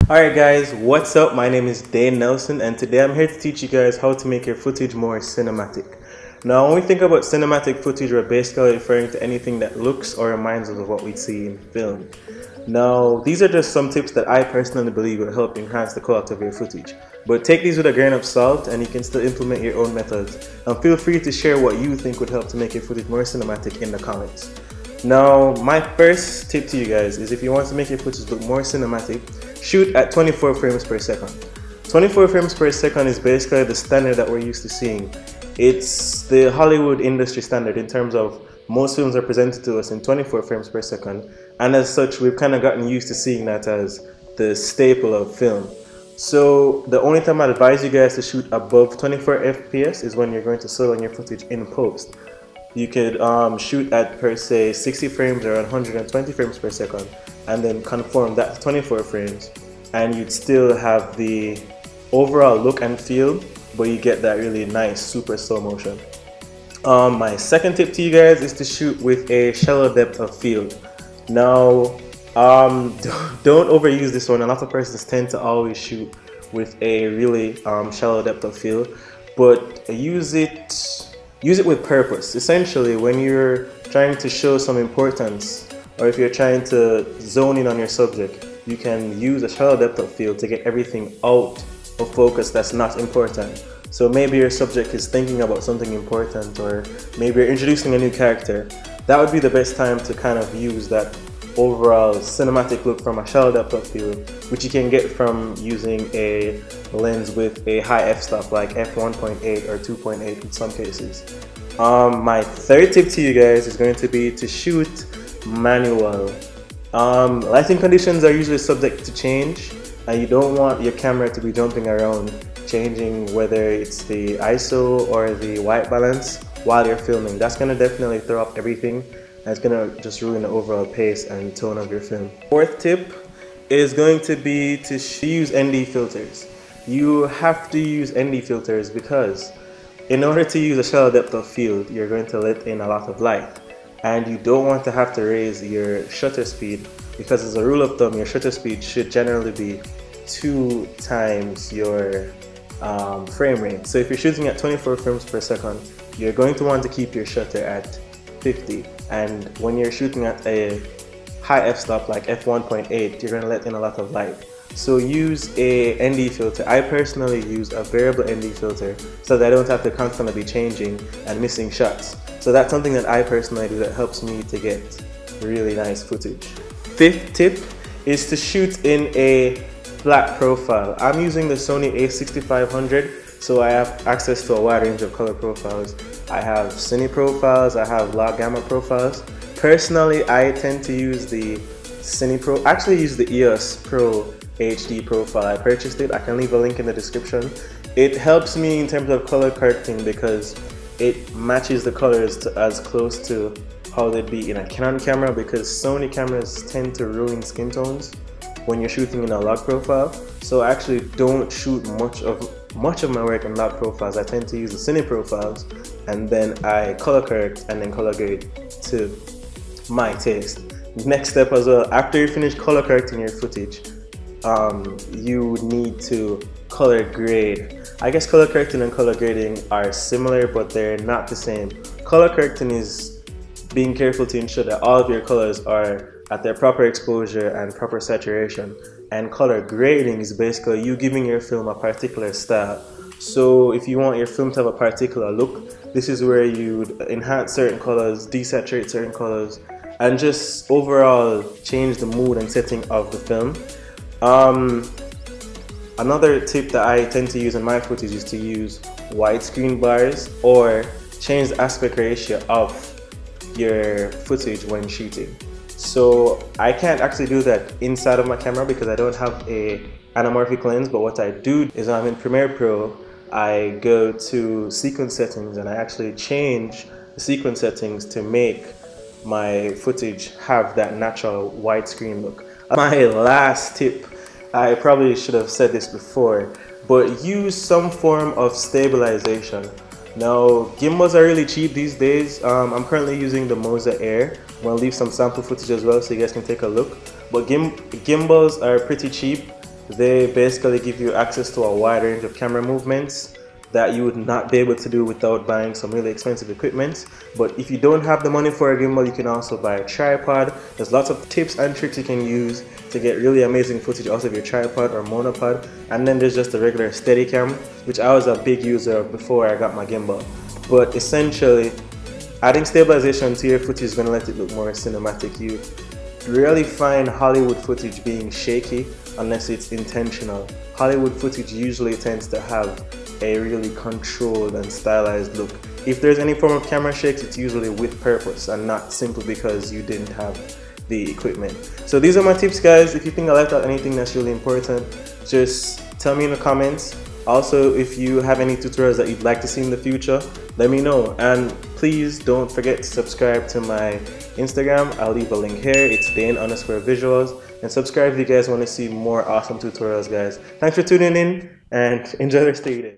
Alright guys, what's up? My name is Dane Nelson and today I'm here to teach you guys how to make your footage more cinematic. Now when we think about cinematic footage, we're basically referring to anything that looks or reminds us of what we see in film. Now these are just some tips that I personally believe will help enhance the quality of your footage. But take these with a grain of salt and you can still implement your own methods. And feel free to share what you think would help to make your footage more cinematic in the comments. Now, my first tip to you guys is if you want to make your footage look more cinematic, shoot at 24 frames per second. 24 frames per second is basically the standard that we're used to seeing. It's the Hollywood industry standard in terms of most films are presented to us in 24 frames per second, and as such we've kind of gotten used to seeing that as the staple of film. So the only time I'd advise you guys to shoot above 24 FPS is when you're going to slow down your footage in post. You could shoot at per se 60 frames or 120 frames per second and then conform that to 24 frames and you'd still have the overall look and feel, but you get that really nice super slow motion. My second tip to you guys is to shoot with a shallow depth of field. Now don't overuse this one. A lot of persons tend to always shoot with a really shallow depth of field, but use it with purpose. Essentially, when you're trying to show some importance or if you're trying to zone in on your subject, you can use a shallow depth of field to get everything out of focus that's not important. So maybe your subject is thinking about something important, or maybe you're introducing a new character. That would be the best time to kind of use that overall cinematic look from a shallow depth of field, which you can get from using a lens with a high f-stop like f1.8 or 2.8 in some cases. My third tip to you guys is going to be to shoot manual. Lighting conditions are usually subject to change and you don't want your camera to be jumping around, changing whether it's the ISO or the white balance while you're filming. That's going to definitely throw up everything. It's going to just ruin the overall pace and tone of your film. Fourth tip is going to be to use ND filters. You have to use ND filters because in order to use a shallow depth of field, you're going to let in a lot of light. And you don't want to have to raise your shutter speed because as a rule of thumb, your shutter speed should generally be 2 times your frame rate. So if you're shooting at 24 frames per second, you're going to want to keep your shutter at 50, and when you're shooting at a high f-stop like f1.8, you're going to let in a lot of light. So use a ND filter. I personally use a variable ND filter so that I don't have to constantly be changing and missing shots. So that's something that I personally do that helps me to get really nice footage. Fifth tip is to shoot in a flat profile. I'm using the Sony A6300, so I have access to a wide range of color profiles. I have cine profiles, I have log gamma profiles. Personally, I tend to use the cine pro, actually use the EOS Pro HD profile. I purchased it, I can leave a link in the description. It helps me in terms of color correcting because it matches the colors to as close to how they'd be in a Canon camera, because Sony cameras tend to ruin skin tones when you're shooting in a log profile. So I actually don't shoot much of my work in log profiles. I tend to use the cine profiles and then I color correct and then color grade to my taste. Next step as well, after you finish color correcting your footage, you need to color grade. I guess color correcting and color grading are similar, but they're not the same. Color correcting is being careful to ensure that all of your colors are at their proper exposure and proper saturation, and color grading is basically you giving your film a particular style. So if you want your film to have a particular look, this is where you would enhance certain colors, desaturate certain colors, and just overall change the mood and setting of the film. Another tip that I tend to use in my footage is to use widescreen bars or change the aspect ratio of your footage when shooting. So I can't actually do that inside of my camera because I don't have a anamorphic lens, but what I do is when I'm in Premiere Pro, I go to sequence settings and I actually change the sequence settings to make my footage have that natural widescreen look. My last tip, I probably should have said this before, but use some form of stabilization. Now, gimbals are really cheap these days. I'm currently using the Moza Air. I'm gonna leave some sample footage as well so you guys can take a look. But gimbals are pretty cheap They basically give you access to a wide range of camera movements that you would not be able to do without buying some really expensive equipment. But if you don't have the money for a gimbal, you can also buy a tripod. There's lots of tips and tricks you can use to get really amazing footage out of your tripod or monopod. And then there's just the regular Steadicam, which I was a big user of before I got my gimbal. But essentially, adding stabilization to your footage is going to let it look more cinematic. You rarely find Hollywood footage being shaky unless it's intentional. Hollywood footage usually tends to have a really controlled and stylized look. If there's any form of camera shakes, it's usually with purpose and not simply because you didn't have the equipment. So these are my tips, guys. If you think I left out anything that's really important, just tell me in the comments. Also, if you have any tutorials that you'd like to see in the future, let me know. And please don't forget to subscribe to my Instagram. I'll leave a link here. It's Dane_visuals. And subscribe if you guys want to see more awesome tutorials, guys. Thanks for tuning in and enjoy the rest of your day.